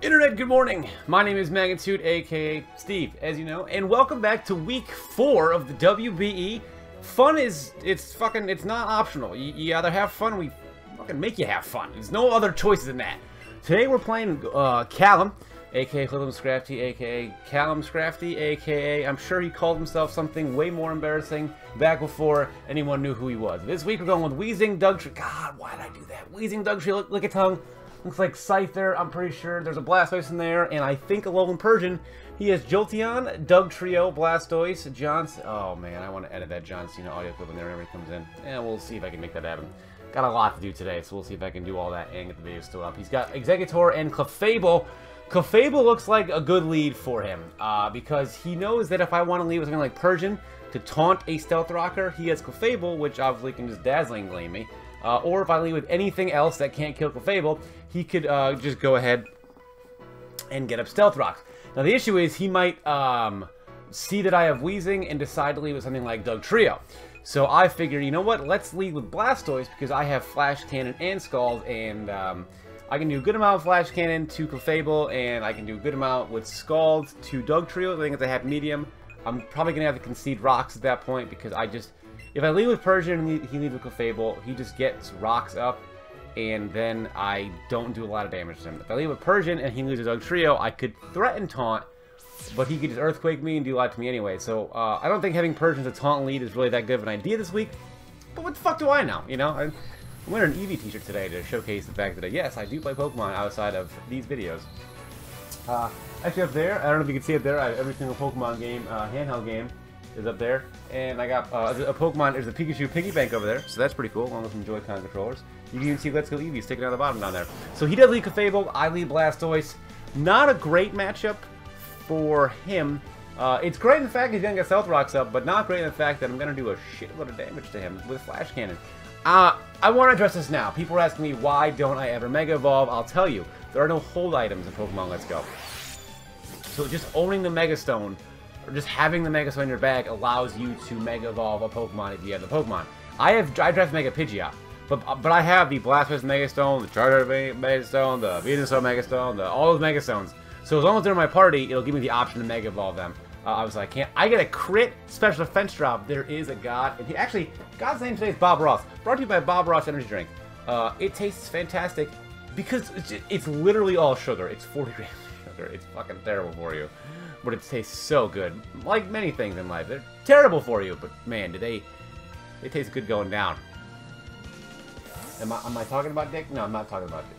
Internet, good morning. My name is Magnitude, aka Steve, as you know, and welcome back to week 4 of the WBE. Fun is, it's not optional. You either have fun, we fucking make you have fun. There's no other choices than that. Today we're playing Callum, aka Hoodlum Scrafty, aka Callum Scrafty, aka I'm sure he called himself something way more embarrassing back before anyone knew who he was. This week we're going with Wheezing Dugtree. God, why did I do that? Wheezing Dugtree, Lick a Tongue. Looks like Scyther, I'm pretty sure. There's a Blastoise in there, and I think Alolan Persian. He has Jolteon, Dugtrio, Blastoise, Johnson. Oh man, I want to edit that John Cena audio clip in there whenever he comes in. And we'll see if I can make that happen. Got a lot to do today, so we'll see if I can do all that and get the video still up. He's got Exeggutor and Clefable. Clefable looks like a good lead for him, because he knows that if I want to lead with something like Persian to taunt a Stealth Rocker, he has Clefable, which obviously can just Dazzling Gleam me. Or if I lead with anything else that can't kill Clefable, he could just go ahead and get up Stealth Rocks. Now the issue is he might see that I have Wheezing and decide to lead with something like Dugtrio. So I figure, you know what, let's lead with Blastoise because I have Flash Cannon and Scald, and I can do a good amount of Flash Cannon to Clefable, and I can do a good amount with Scald to Dugtrio. I think it's a half medium. I'm probably going to have to concede Rocks at that point because if I lead with Persian and he leads with Clefable, he just gets Rocks up, and then I don't do a lot of damage to him. If I lead with Persian and he leads with Dugtrio, I could threaten Taunt, but he could just Earthquake me and do a lot to me anyway. So I don't think having Persian as a Taunt lead is really that good of an idea this week, but what the fuck do I know, you know? I'm wearing an Eevee t-shirt today to showcase the fact that, yes, I do play Pokemon outside of these videos. Actually up there, I don't know if you can see it there, every single Pokemon game, handheld game, is up there, and I got a Pokemon. There's a Pikachu piggy bank over there, so that's pretty cool, along with some Joy-Con controllers. You can even see Let's Go Eevee sticking out the bottom down there. So he does lead Clefable, I lead Blastoise. Not a great matchup for him. It's great in the fact he's gonna get Stealth Rocks up, but not great in the fact that I'm gonna do a shitload of damage to him with Flash Cannon. I want to address this now. People are asking me why don't I ever Mega Evolve. I'll tell you, there are no hold items in Pokemon Let's Go. So just owning the Mega Stone, or just having the Mega Stone in your bag, allows you to Mega Evolve a Pokemon if you have the Pokemon. I draft Mega Pidgeot, but I have the Blastoise Mega Stone, the Charizard Mega Stone, the Venusaur Mega Stone, all those Mega Stones. So as long as they're in my party, it'll give me the option to Mega Evolve them. Obviously I can't. I get a crit special defense drop. There is a god, and God's name today is Bob Ross. Brought to you by Bob Ross Energy Drink. It tastes fantastic because it's literally all sugar. It's 40 grams of sugar. It's fucking terrible for you. But it tastes so good. Like many things in life, they're terrible for you, but man, they taste good going down. Am I talking about dick? No, I'm not talking about dick.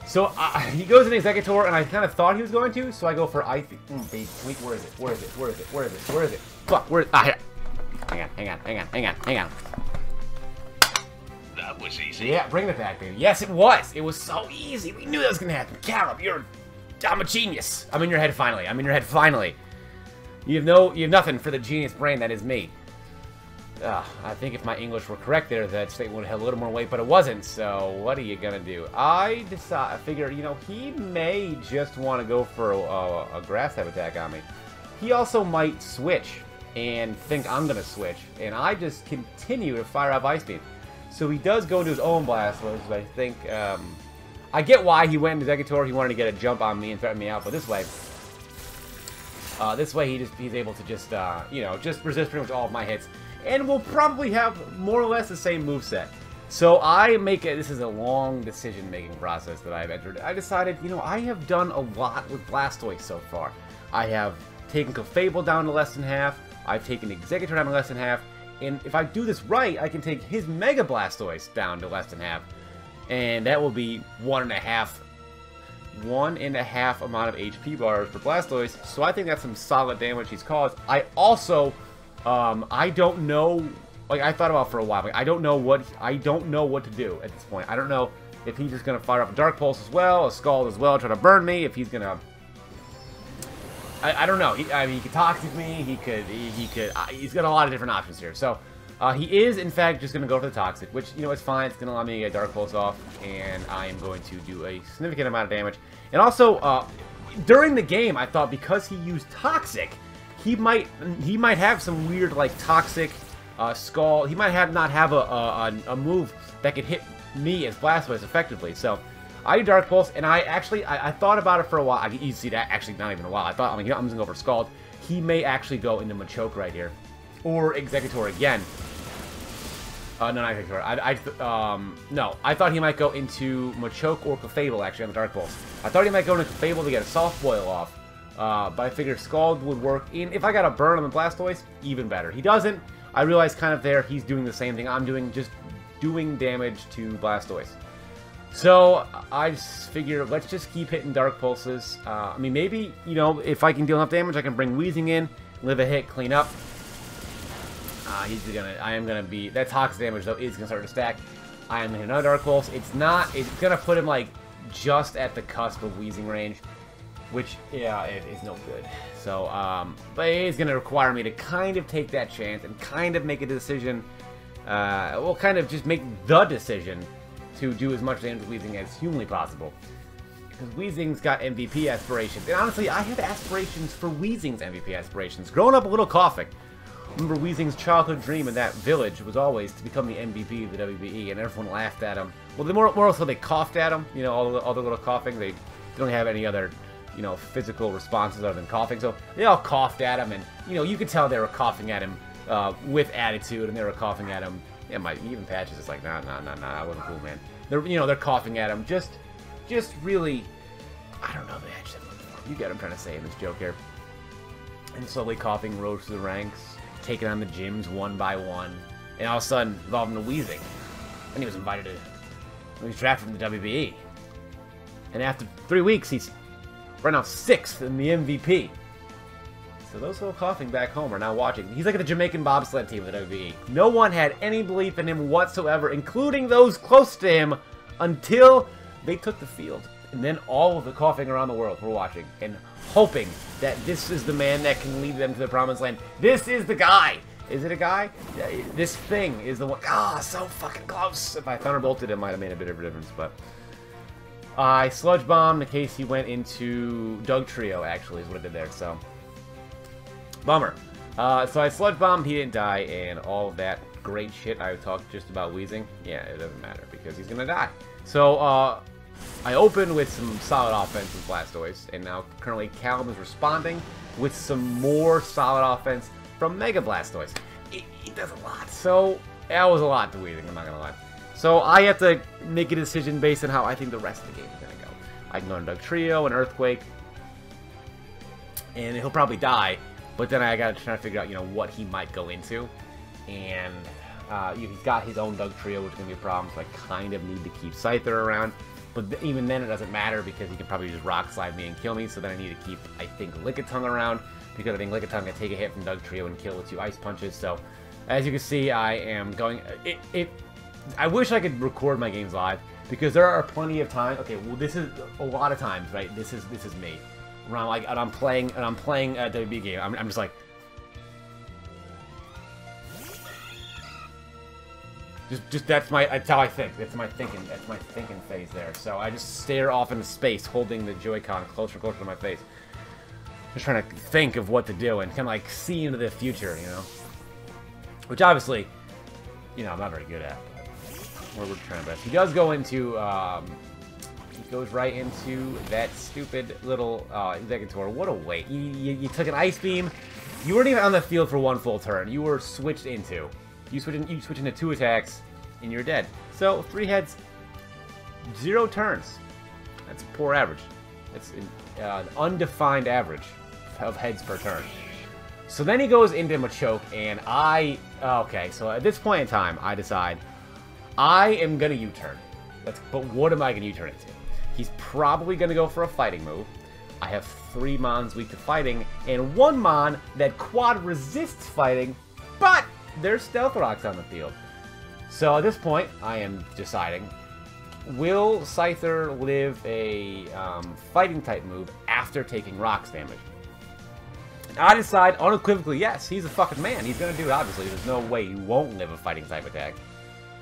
So he goes in Exeggutor, and I kind of thought he was going to, so I go for wait, where is it? Where is it? Where is it? Where is it? Where is it? Fuck, where is here. Hang on. That was easy. Yeah, bring it back, baby. Yes, it was. It was so easy. We knew that was gonna happen. Callum, I'm a genius. I'm in your head finally. I'm in your head finally. You have nothing for the genius brain that is me. I think if my English were correct there, that statement would have a little more weight, but it wasn't. So what are you gonna do? I figure, you know, he may just want to go for a grass type attack on me. He also might switch and think I'm gonna switch, and I just continue to fire up Ice Beam. So he does go into his own Blastoise, but I think I get why he went into Exeggutor. He wanted to get a jump on me and threaten me out, but this way he's able to just you know, just resist pretty much all of my hits, and we'll probably have more or less the same moveset. So this is a long decision-making process that I've entered. I decided, you know, I have done a lot with Blastoise so far. I have taken Clefable down to less than half. I've taken Exeggutor down to less than half. And if I do this right, I can take his Mega Blastoise down to less than half. And that will be one and a half amount of HP bars for Blastoise. So I think that's some solid damage he's caused. I also, I don't know, like I thought about for a while, like I don't know what to do at this point. I don't know if he's just gonna fire up a Dark Pulse as well, a Scald as well, try to burn me, if he's gonna, I don't know. I mean, he could Toxic me, he's got a lot of different options here. So he is, in fact, just going to go for the Toxic, which, you know, it's fine. It's going to allow me to get Dark Pulse off, and I am going to do a significant amount of damage. And also, during the game, I thought because he used Toxic, he might have some weird, like, Toxic Skull. He might not have a move that could hit me as Blastoise effectively. So I Dark Pulse, and I thought about it for a while. You see that? Actually, not even a while. I mean, I'm just going to go for Scald. He may actually go into Machoke right here. Or Executor again. No, not Executor. No, I thought he might go into Machoke or Clefable, actually, on the Dark Pulse. I thought he might go into Clefable to get a Soft Boil off. But I figured Scald would work in. If I got a burn on the Blastoise, even better. He doesn't. I realized kind of there he's doing the same thing I'm doing, just doing damage to Blastoise. So I just figured, let's just keep hitting Dark Pulses. I mean, maybe, you know, if I can deal enough damage, I can bring Weezing in, live a hit, clean up. I am gonna be, that toxic damage though is gonna start to stack. I am gonna hit another Dark Pulse. It's gonna put him like just at the cusp of Weezing range, which, yeah, it is no good. So, but it is gonna require me to kind of take that chance and kind of make a decision, well, kind of just make the decision to do as much damage to Weezing as humanly possible. Because Weezing's got MVP aspirations. And honestly, I have aspirations for Weezing's MVP aspirations. Growing up a little coughing. Remember Weezing's childhood dream in that village was always to become the MVP of the WBE, and everyone laughed at him. Well, more so they coughed at him, you know, all the little coughing. They don't have any other, you know, physical responses other than coughing. So they all coughed at him, and, you know, you could tell they were coughing at him with attitude, and they were coughing at him. Yeah, even Patches is like, nah, I wasn't cool, man. They're coughing at him, just really, I don't know the adjective I'm looking for. You get what I'm trying to say in this joke here. And slowly coughing rose through the ranks, taking on the gyms one by one, and all of a sudden evolved into Weezing. And he was invited to, he was drafted from the WBE. And after 3 weeks, he's right now 6th in the MVP. So those who are coughing back home are now watching. He's like the Jamaican bobsled team of the WBE. No one had any belief in him whatsoever, including those close to him, until they took the field. And then all of the coughing around the world were watching and hoping that this is the man that can lead them to the promised land. This is the guy. Is it a guy? This thing is the one. Ah, so fucking close. If I Thunderbolted, it might have made a bit of a difference, but I Sludge Bombed in case he went into Doug Trio, actually, is what I did there, so bummer. So I Sludge Bombed, he didn't die, and all of that great shit I talked just about Weezing, yeah, it doesn't matter, because he's gonna die. So, I opened with some solid offense with Blastoise, and now currently Callum is responding with some more solid offense from Mega Blastoise. It does a lot, so that was a lot to Weezing, I'm not gonna lie. So I have to make a decision based on how I think the rest of the game is gonna go. I can go into Doug Trio, an Earthquake, and he'll probably die, but then I gotta try to figure out, you know, what he might go into. And he's got his own Doug Trio, which is going to be a problem, so I kind of need to keep Scyther around. But even then, it doesn't matter, because he can probably just Rock Slide me and kill me, so then I need to keep, I think, Lickitung around, because I think Lickitung can take a hit from Doug Trio and kill with 2 Ice Punches. So, as you can see, I am going... I wish I could record my games live, because there are plenty of times... Okay, well, this is a lot of times, right? This is me. When I'm like, and I'm playing a WB game, I'm just like... Just that's how I think. That's my thinking phase there. So I just stare off into space, holding the Joy-Con closer and closer to my face. Just trying to think of what to do and kind of like see into the future, you know? Which obviously, you know, I'm not very good at. But we're trying our best. He does go into, he goes right into that stupid little Executor. What a wait. You took an Ice Beam. You weren't even on the field for 1 full turn. You were switched into. You switch into 2 attacks, and you're dead. So, 3 heads, 0 turns. That's a poor average. That's an undefined average of heads per turn. So then he goes into Machoke, and okay, so at this point in time, I decide I am going to U-turn. But what am I going to U-turn into? He's probably going to go for a fighting move. I have 3 Mons weak to fighting, and 1 Mon that quad resists fighting, but there's Stealth Rocks on the field. So at this point, I am deciding, will Scyther live a fighting type move after taking Rocks damage? And I decide unequivocally, yes, he's a fucking man. He's going to do it, obviously. There's no way he won't live a fighting type attack.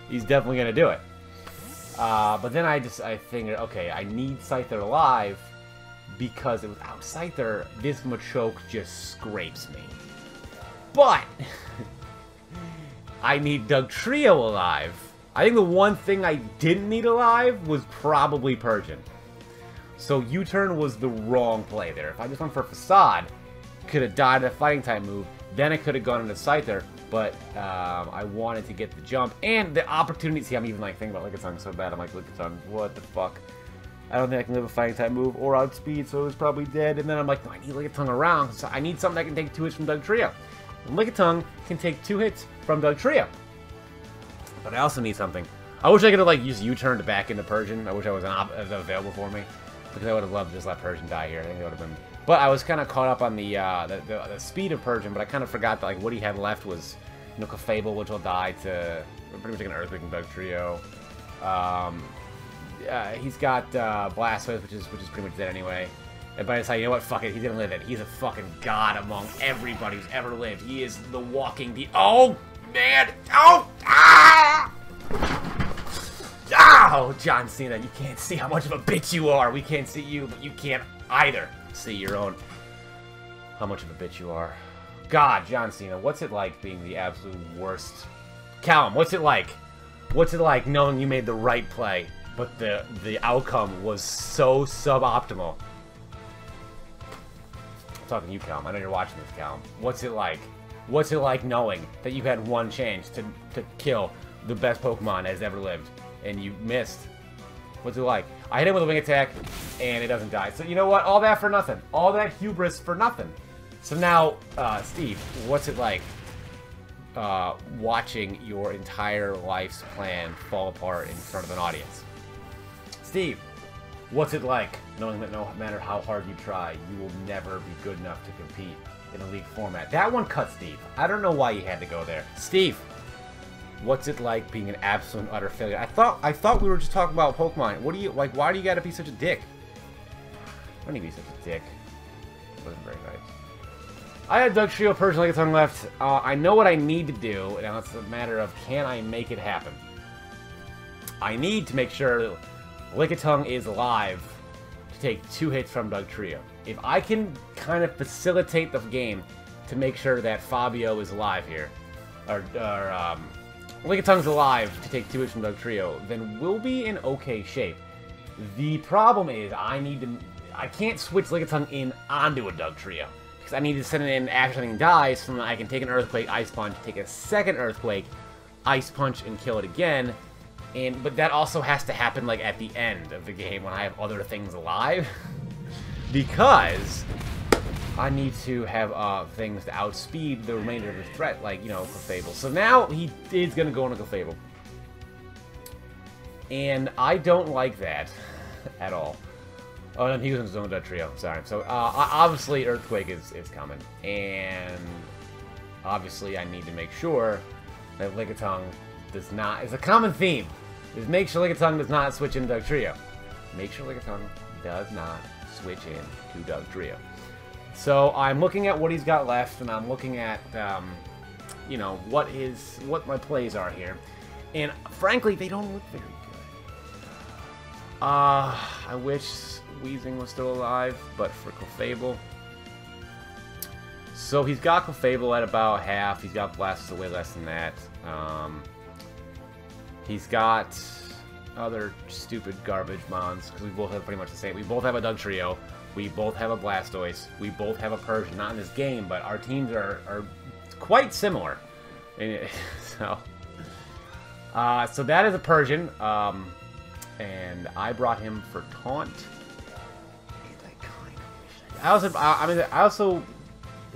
He's definitely going to do it. But then I figured, okay, I need Scyther alive, because without Scyther, this Machoke just scrapes me. But I need Doug Trio alive, I think the one thing I didn't need alive was probably Persian. So U-turn was the wrong play there. If I just went for Facade, could have died at a fighting type move, then I could have gone into Scyther, but I wanted to get the jump and the opportunity. See, I'm even like thinking about Lickitung so bad. I'm like, Lickitung, what the fuck? I don't think I can live a fighting type move or outspeed, so it's probably dead. And then I'm like, no, I need Lickitung around, so I need something that can take 2 hits from Dugtrio. And Lickitung can take 2 hits from Dugtrio. But I also need something. I wish I could have like used U-turn to back into Persian. I wish I was available for me, because I would have loved to just let Persian die here. I think it would have been. But I was kind of caught up on the speed of Persian, but I kind of forgot that like what he had left was, you know, Clefable, which will die to pretty much like an Earthquake and Dugtrio. He's got Blastoise, which is pretty much dead anyway. And by the time, you know what, fuck it, he's gonna live it. He's a fucking god among everybody who's ever lived. He is the walking oh man, oh ah! Oh, John Cena, you can't see how much of a bitch you are. We can't see you, but you can't either see your own how much of a bitch you are. God, John Cena, what's it like being the absolute worst? Callum, what's it like? What's it like knowing you made the right play, but the outcome was so suboptimal? I'm talking to you, Callum. I know you're watching this, Callum. What's it like? What's it like knowing that you had one chance to kill the best Pokemon that has ever lived, and you missed? What's it like? I hit him with a wing attack, and it doesn't die. So you know what? All that for nothing. All that hubris for nothing. So now, Steve, what's it like watching your entire life's plan fall apart in front of an audience? Steve, what's it like knowing that no matter how hard you try, you will never be good enough to compete in a league format? That one cuts deep. I don't know why you had to go there. Steve, what's it like being an absolute utter failure? I thought we were just talking about Pokemon. What do you like? Why do you gotta be such a dick? Why do you be such a dick? It wasn't very nice. I had Dugtrio, Persian, Lickitung left. I know what I need to do. Now it's a matter of, can I make it happen? I need to make sure Lickitung is alive to take 2 hits from Dugtrio. If I can kind of facilitate the game to make sure that Fabio is alive here, or Lickitung's alive to take 2 hits from Dugtrio, then we'll be in okay shape. The problem is I can't switch Lickitung in onto a Dugtrio, because I need to send it in after something dies so that I can take an Earthquake, Ice Punch, take a second Earthquake, Ice Punch, and kill it again. But that also has to happen like at the end of the game when I have other things alive, because I need to have things to outspeed the remainder of the threat, like, you know, Clefable. So now he is going to go into Clefable, and I don't like that at all. Oh, no, he was in his own Dugtrio. Sorry. So obviously Earthquake is coming, and obviously I need to make sure that Lickitung does not. It's a common theme. Is make sure Lickitung does not switch into Dugtrio. Make sure Lickitung does not switch into Dugtrio. So I'm looking at what he's got left, and I'm looking at, you know, what my plays are here. And frankly, they don't look very good. I wish Weezing was still alive, but for Clefable. So he's got Clefable at about half. He's got Blastoise way less than that. He's got other stupid garbage mons, because we both have pretty much the same. We both have a Dugtrio. We both have a Blastoise. We both have a Persian. Not in this game, but our teams are quite similar. So that is a Persian. And I brought him for Taunt. And I also,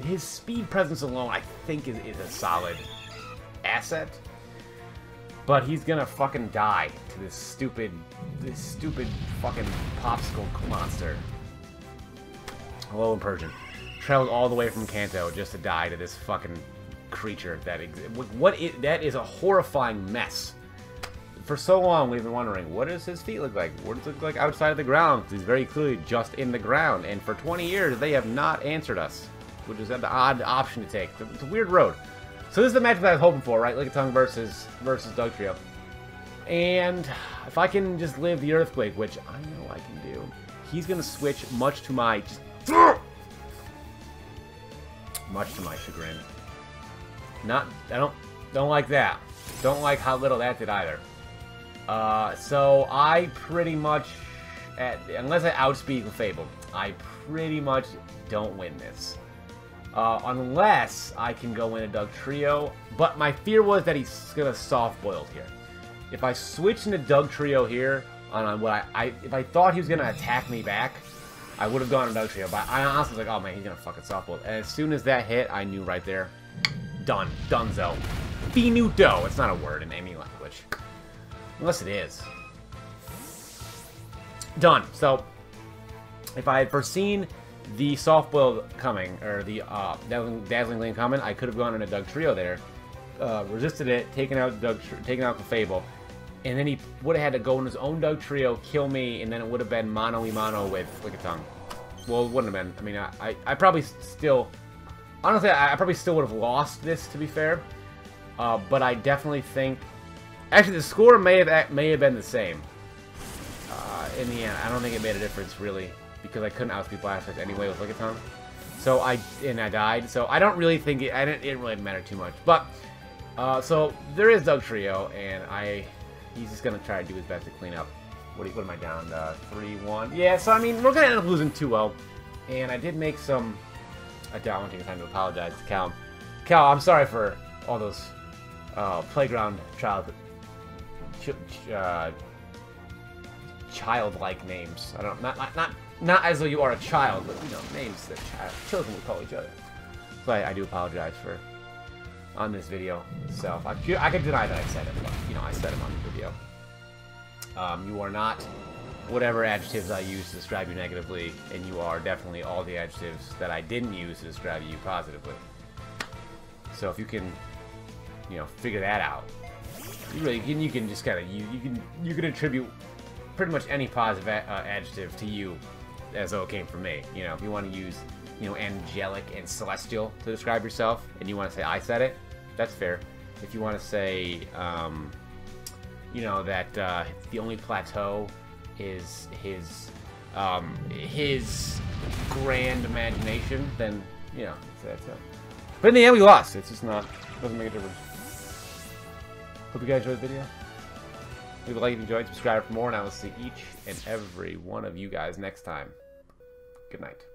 his speed presence alone, I think is a solid asset. But he's gonna fucking die to this stupid fucking popsicle monster. Hello, Persian. Traveled all the way from Kanto just to die to this fucking creature that that is a horrifying mess. For so long, we've been wondering, what does his feet look like? What does it look like outside of the ground? He's very clearly just in the ground. And for 20 years, they have not answered us, which is an odd option to take. It's a weird road. So this is the matchup that I was hoping for, right? Lickitung versus Dugtrio. And if I can just live the Earthquake, which I know I can do, he's going to switch much to my chagrin. I don't like that. Don't like how little that did either. So I pretty much, unless I outspeed Clefable, I pretty much don't win this. Unless I can go in a Dugtrio. But my fear was that he's gonna soft-boiled here. If I switch into Dugtrio here, on what if I thought he was gonna attack me back, I would have gone to Dugtrio. But I honestly was like, oh man, he's gonna fucking soft-boil. And as soon as that hit, I knew right there. Done. Dunzo. Finito. It's not a word in any language. Unless it is. Done. So, if I had foreseen the soft boil coming, or the dazzling lane coming, I could have gone in a Dugtrio there, resisted it, taken out Clefable, and then he would have had to go in his own Dugtrio, kill me, and then it would have been mano-y-mano with Lickitung. Well, it wouldn't have been. I mean, I probably still, honestly, I probably still would have lost this, to be fair. But I definitely think, actually, the score may have been the same. In the end, I don't think it made a difference really, because I couldn't outspeed Blastoise anyway with Lickitung. So I died. So I don't really think it didn't really matter too much. But so there is Dugtrio, and he's just gonna try to do his best to clean up. What am I down? 3-1. Yeah. So I mean, we're gonna end up losing 2-0, and I did make some. I don't want to take time to apologize to Callum. Cal, I'm sorry for all those playground childlike names. I don't not as though you are a child, but you know, names that children would call each other. So I do apologize for on this video itself. I could deny that I said it, but you know, I said it on the video. You are not whatever adjectives I use to describe you negatively, and you are definitely all the adjectives that I didn't use to describe you positively. So if you can, you know, figure that out, you can just kind of you can attribute pretty much any positive adjective to you as though it came from me. You know, if you want to use, you know, angelic and celestial to describe yourself, and you want to say I said it, that's fair. If you want to say, you know, that the only plateau is his grand imagination, then you know, that's it. But in the end, we lost. It's just not, doesn't make a difference. Hope you guys enjoyed the video. Leave a like if you enjoyed, subscribe for more, and I will see each and every one of you guys next time. Good night.